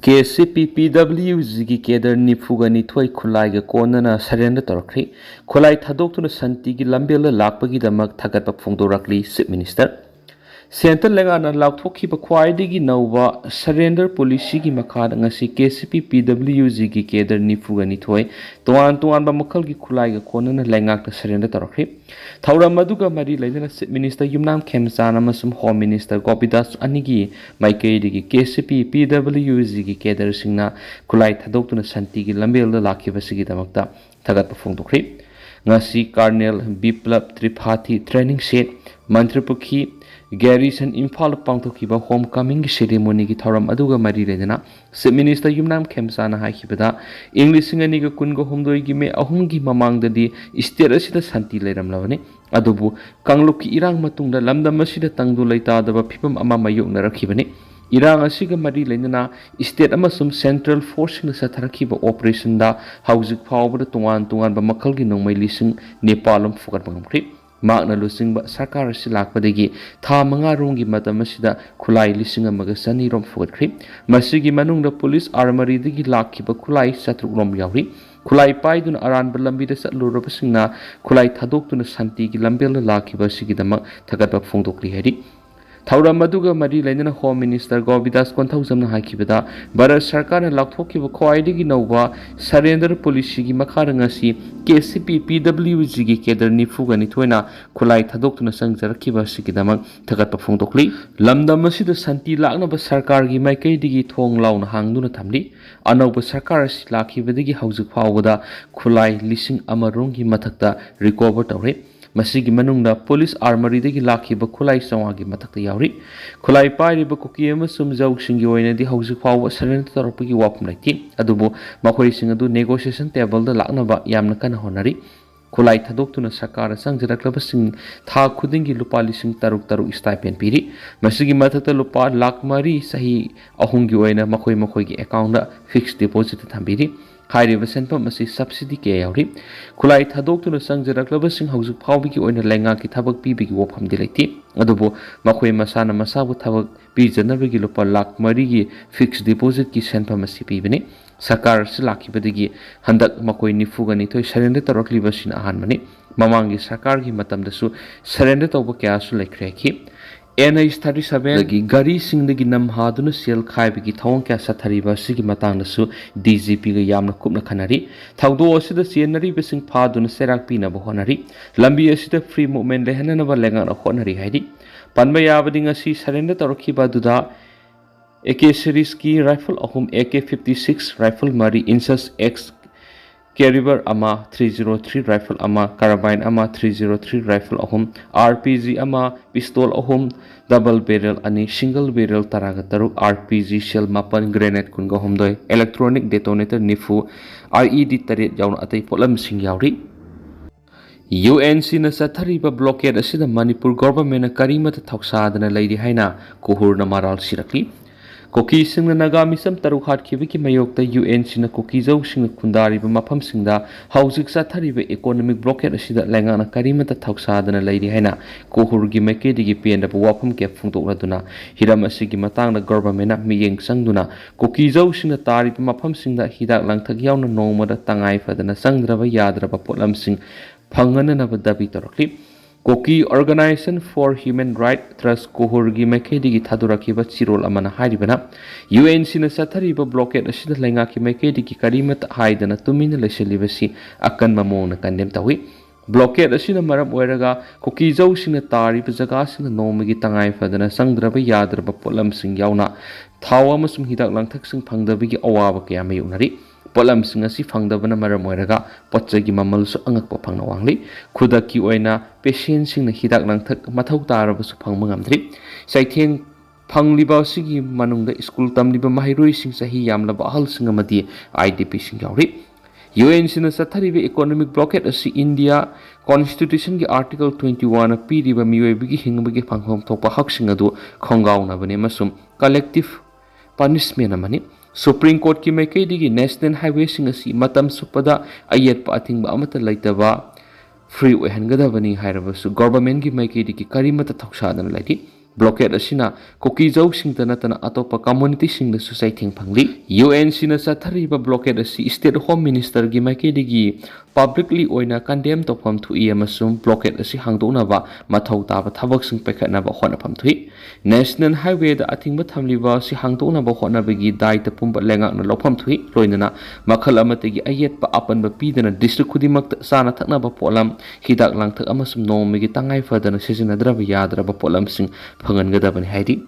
KCPPWG की केदर निफुगनी थोई खुलाई के कोनना सरेंडर तोरखरी खुलाई थादोक्तुन शांति की लंबेल लापगी दमक थगत फोंदोरखली चीफ मिनिस्टर सेंट्रल लेगाना लाउथोखिब ख्वाइदिगी नौबा सरेंडर पॉलिसी की मखाद ngasi KCPPWG की केदर निफुगनी थोई तोआन तोआन मखल की खुलाई के कोनना लेंगाक सरेंडर तोरखरी थौरम मदुगा मरी लेना चीफ मिनिस्टर युमनाम खेमचान अमसुम होम मिनिस्टर गोपीदास अनिगी माइकेदिगी KCPPWG की केदर सिंगना खुलाई थादोक्तुन शांति की लंबेल लाखिबसिगी दमकता थगत फोंदोखरी ngasi colonel Biplab Tripathi training set Mantripukhri garrison Imphal पांथोखिबा होम कमिंग सेरेमोनी की थौरम अदुगा मरी लेना चीफ मिनिस्टर युमनाम खेमचाना हाइखिबदा इंग्लिश अनिगा कुनगो हुमदोइगी मे अहुमगी ममांगददी स्टेट असिदा शांति लेरमलबने अदुबु कांगलुप की इरांग मतुंगदा लमदम असिदा तंगदु लैतादबा फिबम अमा मायोगनरखिबने इरांग असिगा मरी लेना स्टेट अमसुम सेंट्रल फोर्सिंग सथरखिबा ऑपरेशन दा हाउजिक फावबदा तोंगान तोंगान मखलगी नोंमै लिसिंग नेपालम फुगतबंगमख्रि मागना लुसिंग सरकार से लापदगी था मंगा रोंगी मतम असिदा खुलाई लिसिंग अमगा सनीरोम फुगतख्रि मसिगी मनुंगदा पुलिस आर्मरीदगी लाखिबा खुलाई सत्रुरोम यावरी खुलाई पाइदुन अरानब लंबीदा चलुरबसिंगना खुलाई थादोक्तुन शांति की लंबेल लाखिबा सिगिदमक थगतबा फोंदोक्ली हैरि थौरम मदुगा मरी लेना होम मिनिस्टर गोविदास कोंथौजमना हाइखिबदा भारत सरकार लाउथोखिबा ख्वाइदिगी नौबा सरेंडर पॉलिसी की मखादा ngasi KCPPWG की केदर निफुगनी थोइना खुलाई थादोक्तुना संगजरखिबा सिगिदमक थगतपा फोंदोक्ली लमदम असिदा शांति लाक्नबा सरकार की माइकैदिगी थोंग लाउना हांगदुना थमली अनौबा सरकार असि लाखिबदिगी हौजिक फावबदा खुलाई लिसिंग अमरोंगी मथक्ता रिकवर तौरे मसिगी मनुंगदा पुलिस आर्मरीदगी लाखिबा खुलाई चौवागी मथक्ता यावरी खुलाई पाइरिबा कुकी अमसुम जौसिंगी ओइनदि हौजिक फाव सरेंडर तौरपगी वाफम लैति अदुबु मखोइसिंग अदु नेगोशिएशन टेबल दा लाक्नबा यामना कन होनरी खुलाई थादोक्तुना सरकार संगजरक्लबसिंग था खुदिंगी लुपा लिसिंग तरुक तरुक स्टाइपेंड पिरि मसिगी मथक्ता लुपा लाख मरी सही अहुंगी ओइना मखोई अकाउंट दा फिक्स डिपॉजिट थंबिरि हाइरिबा सेंफम असी सब्सिडी के यावरी खुलाई थादोक्तुना संगजरक्लबसिंग हौजिक फावबिगी ओइना लेंगा की थबक पीबिगी वफम दिलैति अदुबु मखोई मसाना मसाबु थबक पीजनबगी लुपा लाख मरी की फिक्स डिपॉजिट की सेंफम असी पीबने सरकार से लाखिबदगी हंदक मखोई निफुगनी थोई सरेंडर तौरक्लिबसिन अहानमने ममांगी सरकार की मतमदसु सरेंडर तौब कयासु लेख्रेखि NH-37 की गाड़ी सिंगदगी नमहादुना सेल खाइबगी थौं क्या सथरिबा सिगी मतांगदसु DGP गा यामना कुपना खनरी थौदो असिदा चेनरिबसिंग फादुना सेराक पीनबा होनरी लंबी असिदा फ्री मूवमेंट लेहननबा लेंगाना होनरी हाइदि पनबा याबदि ngasi सरेंडर तौरखिबा दुदा AK series की राइफल अहुम AK-56 राइफल मरी इंचस X कैरिबर अमा 303 राइफल अमा कार्बाइन अमा 303 राइफल अहुम RPG अमा पिस्तौल अहुम डबल बैरल अनि सिंगल बैरल तरागा तरुक RPG शेल मापन ग्रेनेड कुनगा हमदोय इलेक्ट्रॉनिक डेटोनेटर निफु IED तरेट याउन अतै पोलम सिंग यावरी UNC न सथरिबा ब्लॉकेड असिदा मणिपुर गवर्नमेंट करीमत थौसादना लैरि हाइना कोहुरना माराल सिरकली कुकी सिंग नागा मिसम तरुक हाटखिबकी मयोक्ता UNC न कुकी जौसिंग खुंदारिबा मफमसिंगदा हौजिक सथरिबा इकोनॉमिक ब्लॉकेड असिदा लेंगाना करीमत थौसादना लैरि हाइना कोहुरगी मैकेदिगी पेंडबा वाफम के फुंदोक्लदुना हिरम असिगी मतांगदा गवर्नमेंट मियेंग संगदुना कुकी जौसिंग तारिबा मफमसिंगदा हिदाक लांथक यावना नोंमदा तंगाई फदना संगद्रबा याद्रबा पोलमसिंग फंगननबा दाबी तौरक्ली Kuki organisation for human right trust कोहुरगी मैकेदिगी थादुरखिबा चिरोल अमना हारिबना UNC न सथरिबा ब्लॉकेड असिदा लेंगाकी मैकेदिगी करीमत हाइदना तुमिन लेसलिबसी अकन ममोन कंडेम तवी ब्लॉकेड असिना मरम ओइरगा कुकी जौसिंग तारिबा जगासिंग नोमगी तंगाई फदना संगद्रबा याद्रबा पोलमसिंग यावना थाव अमसुम हिदाक लांथकसिंग फंगदबगी अवाबा कया मयुनरी पोलमसिंग असि फंगदबना मरम ओइरगा पोच्चगी ममलसु अंगकपा फंगना वांगली खुदकी ओइना पेशेंटसिंग हिदाक लांथक मथौ तारबसु फंगमा ngamdri साइथेंग फंगलिबा सिगी मनुंगदा स्कूल तमलिबा माहिरोइसिंग सही यामलबा अहलसिंग अमदि IDP सिंग यावरी UNC न सथरिबा इकोनॉमिक ब्लॉकेड असि इंडिया कॉन्स्टिट्यूशन की आर्टिकल 21 पीरिबा मियोइबगी हिंगबगी फंगहोम थोपा हकसिंग अदु खोंगाउनबने मसुम कलेक्टिव पनिशमेंट अमनि सुप्रीम कोर्ट की मैकेदिगी नेशनल हाईवे सिंग असि मतम सुपदा अयेतपा अथिंगबा अमत लैतबा फ्री ओहनगदबनी हाइरबसु गवर्नमेंट की मैकेदिगी करीमत थौसादन लैति blockade asina Kuki Jau Singtana Atopa community sing the society Pangli. UN Sina Satariba blockade asi State Home Minister Gimakedi publicly oina condemn to come to EMSum blockade asi Hangdonava Matauta Tavok Sing Pekanava Honapam Tui. National Highway the Atimba Tamliva si Hangdonava Honabigi died the Pumba Lenga no Lopam Tui, Loinana, Makalamategi Ayet pa Apan Bapidana District Kudimak Sana Taknaba Polam, Hidak Lang Takamasum no Migitangai further Sisina Dravia Polam Sing Pangan Haiti.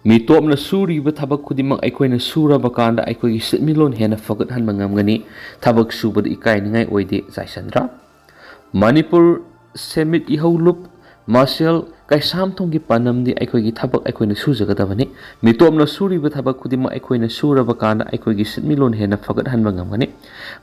Mitop na suri ba tabak kudimang aikoy na sura bakanda aikoy isit milon hena fagot han mangam tabak subad ikay ngay oide zay sandra. Manipur semit ihawlup martial kay samtong gi panam di aikoy gi tabak aikoy na suza kadabani. Mitop na suri ba tabak kudimang aikoy na sura bakanda aikoy isit milon hena fagot han mangam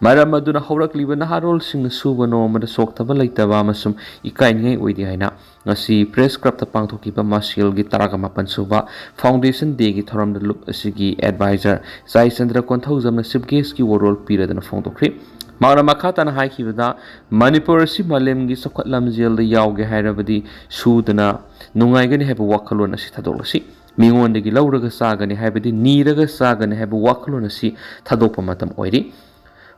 Maram aduna hourakle na harol sing na suba no mada sok taba laitaba masum ikay ngay oide hayna. Ngasi press club ta pangthokiba martial gi taraga mapan suba foundation day gi thoram da loop asigi advisor Zai Chandra Konthau na chief guest ki role pira dana phongtokri Mara makata na haikibada Manipur si malem gi sokhatlam jail da yawge hairabadi sudana nungai gani heba wakalon asi thadolasi mingon de gi lauraga sagani haibadi niraga sagani heba wakalon asi thadokpa matam oiri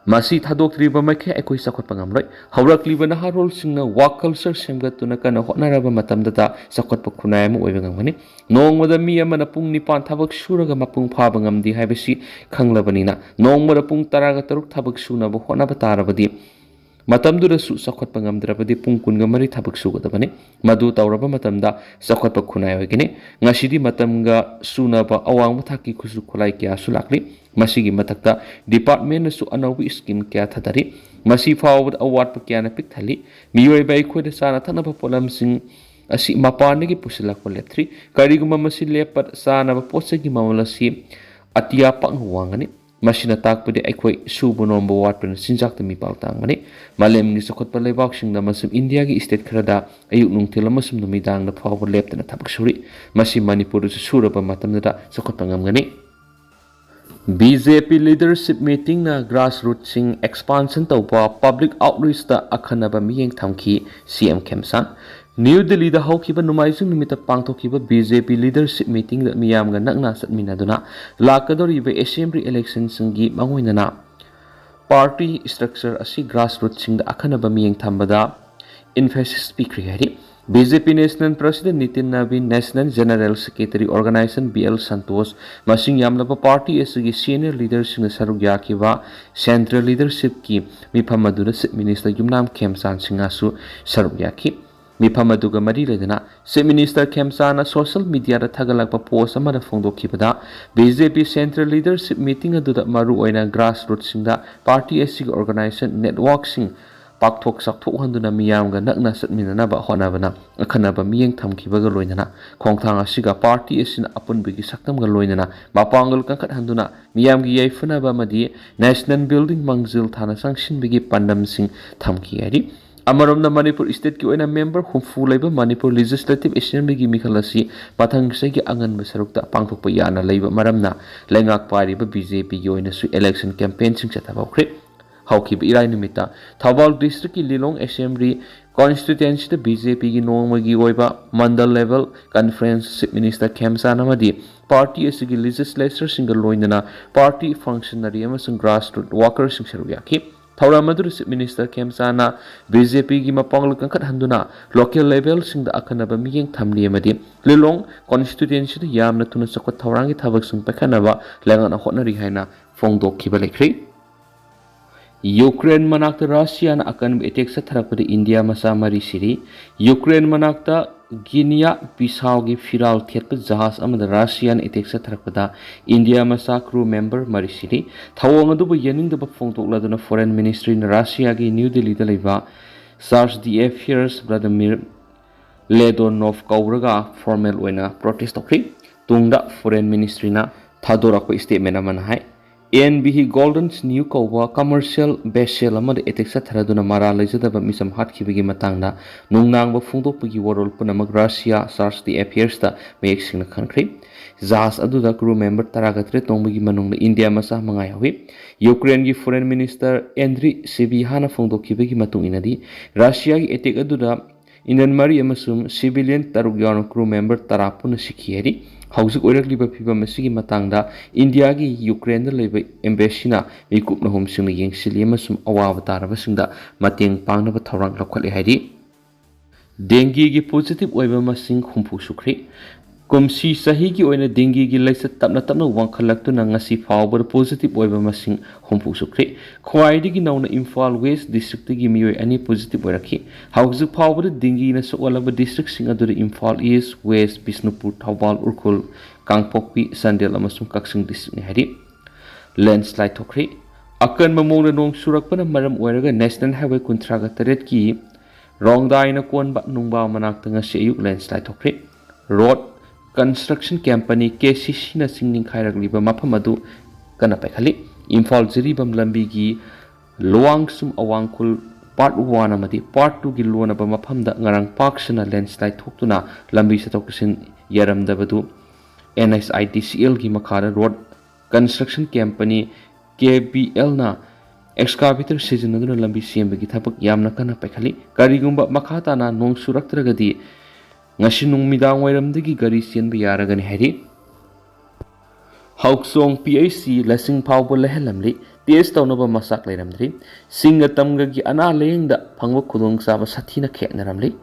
Masi thadok riba make ekoi sakot pangamloi hourakle na harol singna work culture semgatuna kana honaraba matam data sakot pakunai mu oibangani nongmada mi amana pung nipan thabak suraga mapung phaba ngamdi haibasi khanglabanina nongmada pung taraga taruk thabak suna bo honaba tarabadi matamdura su sakot pangamdrabadi pung kunga mari thabak sugadabani madu tawraba matamda sakot pakunai ogini ngasidi matamga suna ba awang mathaki khusu khulai kya sulakli Masigi matakta department su anawi scheme kya thadari masi fawad award pa kya na pikthali miyoi bai khode sana thana pa polam sing asi mapane gi pusila ko lepthri kariguma masi lepat sana ba potse gi mamala si atia pang huangani masina takpade aikoi subu nombo ward pen sinjak tami pautang mani malem gi sokot pa lebak sing na masum india gi state khrada ayuk nungthila masum numidang na fawad leptana thabak suri masi manipur su suraba matam da sokot pangam ngani BJP leadership meeting na grassroots sing expansion tawpa public outreach ta akhanaba miyeng thamki CM Khemsan New Delhi da hawkiba numaisung nimita pangthokiba BJP leadership meeting da miyam ga nakna satminaduna lakadoriba assembly election singi mangoinana party structure asi grassroots sing da akhanaba miyeng thambada emphasis speaker hari BJP National President Nitin Nabin, National General Secretary Organization BL Santosh, Masing Yamlapa Party as senior leaders in the Sarugyakiva, Central Leadership Ki, Mipamaduda Minister Yumnam Khemsan Singasu, Sarugyaki, Mipamaduga Mariladana, State Minister Khemsana social media Tagalagpa post Amada Fondo Kipada, BJP Central Leadership Meeting Aduda Maru Oina Grassroots Singa, Party as Organization Network Sing. Pakthok sakthok handuna miyam ga nakna satminana ba honabana akhanaba miyeng thamkibaga loinana khongthang asiga party asina apun bigi saktam ga loinana mapangal kangkhat handuna miyam gi yaifuna ba madi national building mangjil thana sangshin bigi pandam sing thamki ari Amaramna Manipur state ki oina member humfu laiba Manipur legislative assembly gi mikhalasi pathang se gi angan basarukta pangthokpa yana laiba maramna lengak pariba BJP gi oina su election campaign sing chatabawkhre Hawkiba irai nimita Thawal district ki Lilong assembly constituency the BJP gi nongmagi oiba mandal level conference chief minister Khemsan amadi party asigi legislature single loinana party functionary amasung grassroots workers sing saruyaki Thawramadur chief minister Khemsana BJP gi mapangul kangkhat handuna local level sing da akhanaba miyeng thamli amadi Lilong constituency the yamna tuna sakot thawrangi thabak sung pakhanaba langana hotnari haina fongdok khiba lekhri Ukraine manakta Russia na akan attack sa tharapadi India masamari siri Ukraine manakta Guinea Bissau gi firal thetpa jahas amada Russian attack sa tharapada India masa crew member mari siri thawang adu ba yaning da phongtok laduna foreign ministry na Russia gi New Delhi da leiba SARS the affairs Vladimir Ledonov kauraga formal oina protest okri tungda foreign ministry na thadora ko statement aman hai NBH Golden's new Kova commercial vessel amad eteksa tharaduna mara leijadaba misam hatkibagi matangda nungnang ba phungdokpagi warol punamag Russia SARS the affairs ta mayek singna khankri jahas aduda crew member taragatre tongbagi manungna India masa mangai hawi Ukraine gi foreign minister Andriy Sybiha na phungdokkibagi matung inadi Russia gi attack aduda Indian Mari amasum civilian taruk yawn crew member tarapuna sikhre houzik oirakliba phibam asigi matangda India gi Ukraine leba embassy na mikupna homsing yengsili amasum awaba tarabasingda mateng pangnaba thorang lakhale haidi dengue gi positive oiba masing humpu sukri kumsi sahi gi oina dengue gi laisa tapna tapna wangkhalaktu na ngasi fawbar positive oiba masing humpu sukri khwaidi gi nauna Imphal West district gi miyoi ani positive oirakhi hauzik fawbar dengue na soalaba district sing aduri Imphal East West Bisnupur Thawbal Urkhul Kangpokpi Sandel amasung Kaksing district ni hari landslide thokri akan mamong na nong surakpana maram oiraga National Highway kuntraga taret ki Rongdai na kuan ba nungba manak tanga si ayuk landslide thokri road construction company KCC na singning khairak liba maphamadu kana paikali Imphal jiribam lambi gi loang sum awangkul part 1 amadi part 2 gi lona ba maphamda ngarang paksana landslide thoktuna lambi satoksin yaramdabadu NSIDCL gi makhara road construction company KBL na excavator sizinaduna lambi sembagi thapak yamna kana paikali karigumba makhata na nong suraktragadi ngasi nung midang wairamdagi gari sienba yaragani hari hauksong PAC lasing phawbo lehelamli test tawnaba masak leiramdri singa tamga gi ana lengda phangwa khudong saba sathina kheknaramli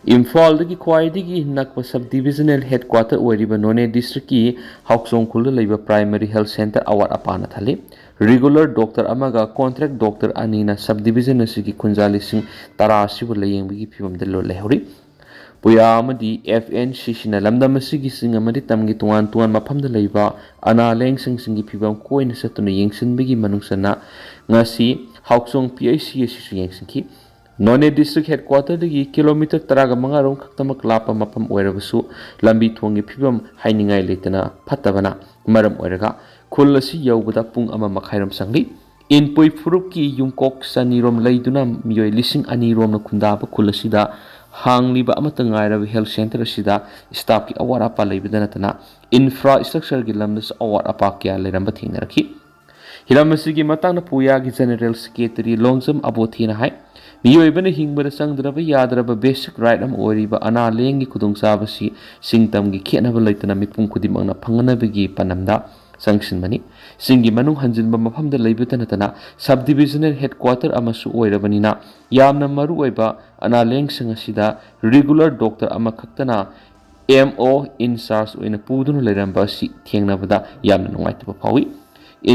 Imphal dagi khwaidigi nakpa subdivisional headquarter oiriba None district ki hauksong khulda leiba primary health center awat apana thali regular doctor amaga contract doctor anina subdivision asigi khunjali sing tarasibu layengbi phibamda lo lehori puya amadi FNCC na lamdam asigi sing amadi tamgi tuan tuan maphamda leiba ana leng sing singi phibam koina satuna yengsinbigi manungsana ngasi hauksong PIC asisu yengsinki None district headquarter dagi kilometer taraga mangarom khaktamak lapa mapam oirabasu lambi thongi phibam hainingai letana phatabana maram oiraga khul asi yaubada pung ama makhairam sangli inpoi furup ki yumkok sanirom leiduna miyoi lising ani rom na khundaba khul asida hangliba amata ngairabi health center asida staff ki awara pa leibidana tana infrastructure gi lamdas awara pa kya leramba thingnarakhi hiramasi gi matangna puya gi general secretary longjam abothina hai miyoi hingba sangdraba yadraba basic right am oriba ana lengi khudong sabasi singtam gi khenaba leitana mipung khudimangna phanganabagi panamda sanction mani singi manung hanjinba maphamda leibetana tana subdivisional headquarter amasu oirabanina yamna maru oiba ana leng sangasida regular doctor ama khaktana MO in charge oina pudunu leiramba si thengnabada yamna nungaitaba phawi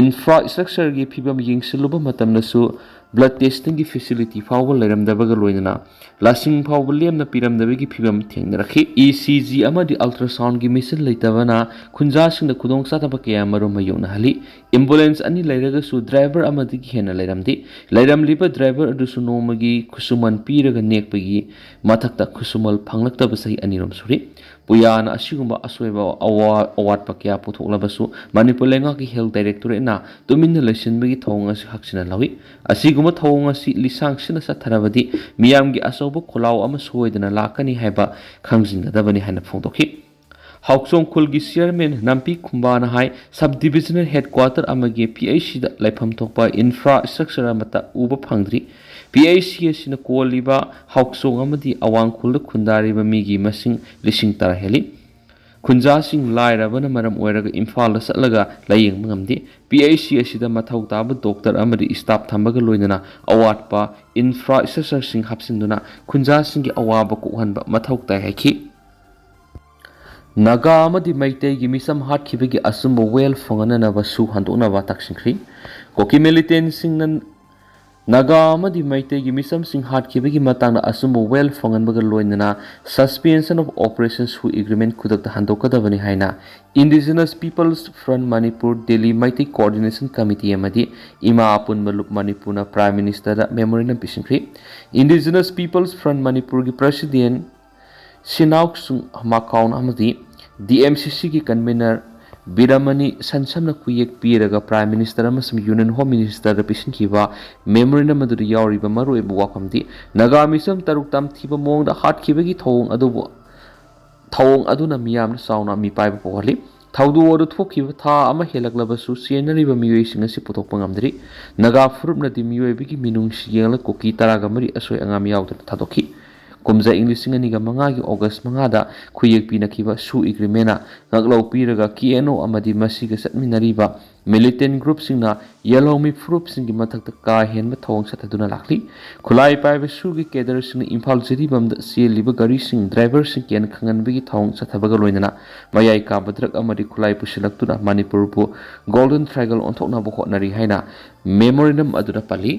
infrastructure gi phibam yingsiluba matamnasu blood testing gi facility fawbal leiramdabaga loinana lasing fawbal lemna piramdabagi phibam thengnarakhi ECG amadi ultrasound gi machine leitabana khunja singna khudong sataba kya marom mayona hali ambulance ani leiraga su driver amadi gi hena leiramdi leiramliba driver adusu nomagi khusuman piraga nekpagi mathakta khusumal phanglaktaba sahi anirom suri puyana asigumba asoiba award pakya puthoklabasu Manipur lenga ki health director na tuminna lesinbagi thonga si haksina lawi asiguma thonga si lisang sina satharabadi miyamgi asobo kholaw ama soidana lakani haiba khangjingadabani haina phongdokhi hauksong khulgi chairman nampi khumbana hai subdivisional headquarter amagi PIC da laifam thokpa infrastructure amata uba phangdri PIC asina koliba hauksong amadi awang khulda khundariba migi masing lising tara heli khunja sing lairabana maram oiraga Imphal da satlaga layeng mangamdi PIC asida mathau taba doctor amadi staff thambaga loinana award pa infrastructure sing hapsinduna khunja sing gi awaba kokhanba mathau tai haiki Naga amadi Meitei gi misam hatkibagi asumbo well fangana ba su handona ba taksingri koki militant singnan Naga amadi Meitei gi misam sing hatkibagi matangna asumbo well fanganbaga loinana suspension of operations who agreement kudak handokadabani haina Indigenous Peoples Front Manipur Delhi Meitei Coordination Committee amadi ima apun malup Manipurna Prime Minister da memorandum pisingri Indigenous Peoples Front Manipur gi president Sinauk sung makaun amadi DMCC ki convener Biramani sansamna kuyek piraga Prime Minister amasum Union Home Minister represent kiwa memorandum adu yauriba maroi bu wakamdi Naga misam taruk tam thiba mongda hat khibagi thong aduna miyamna sauna mi paiba pohali thaudu odu thokhiba tha ama helaklabasu senariba miyoi singa si puthokpa ngamdri Naga furupna di miyoi bigi minung siyangla koki taraga mari asoi angam yawda thadokhi ꯀꯨꯝꯖꯥ ꯏꯪ 2005ꯒꯤ ꯑꯣꯒꯁ 5ꯗ ꯈꯨꯌꯦꯛ ꯄꯤꯅꯈꯤꯕ ꯁꯨ ꯑꯦꯒ꯭ꯔꯤꯃꯦꯟꯅ ꯉꯛꯂꯧ ꯄꯤꯔꯒ KNO ꯑꯃꯗꯤ ꯃꯁꯤꯒ ꯆꯠꯃꯤꯟꯅꯔꯤꯕ ꯃꯤꯂꯤꯇꯦꯟ ꯒ꯭ꯔꯨꯞꯁꯤꯡꯅ ꯌꯦꯜꯍꯧꯃꯤ ꯐꯨꯔꯨꯞꯁꯤꯡꯒꯤ ꯃꯊꯛꯇ ꯀꯥ ꯍꯦꯟꯕ ꯊꯧꯑꯣꯡ ꯆꯠꯊꯗꯨꯅ ꯂꯥꯛꯂꯤ꯫ ꯈꯨꯠꯂꯥꯏ ꯄꯥꯏꯕ ꯁꯨꯒꯤ ꯀꯦꯗꯔꯁꯤꯡꯅ ꯏꯝꯐꯥꯜ ꯖꯤꯔꯤꯕꯝꯗ ꯆꯦꯜꯂꯤꯕ ꯒꯥꯔꯤꯁꯤꯡ ꯗ꯭ꯔꯥꯏꯚꯔꯁꯤꯡ ꯀꯦꯟ ꯈꯪꯍꯟꯕꯒꯤ ꯊꯧꯑꯣꯡ ꯆꯠꯊꯕꯒ ꯂꯣꯏꯅꯅ ꯃꯌꯥꯏ ꯀꯥꯕ ꯗ꯭ꯔꯒ ꯑꯃꯗꯤ ꯈꯨꯠꯂꯥꯏ ꯄꯨꯁꯤꯜꯂꯛꯇꯨꯅ ꯃꯅꯤꯄꯨꯔꯕꯨ ꯒꯣꯜꯗꯟ ꯇ꯭ꯔꯥꯏꯒꯜ ꯑꯣꯟꯊꯣꯛꯅꯕ ꯍꯣꯠꯅꯔꯤ ꯍꯥꯏꯅ ꯃꯦꯃꯣꯔꯦꯟꯗꯝ ꯑꯗꯨꯗ ꯄꯜꯂꯤ꯫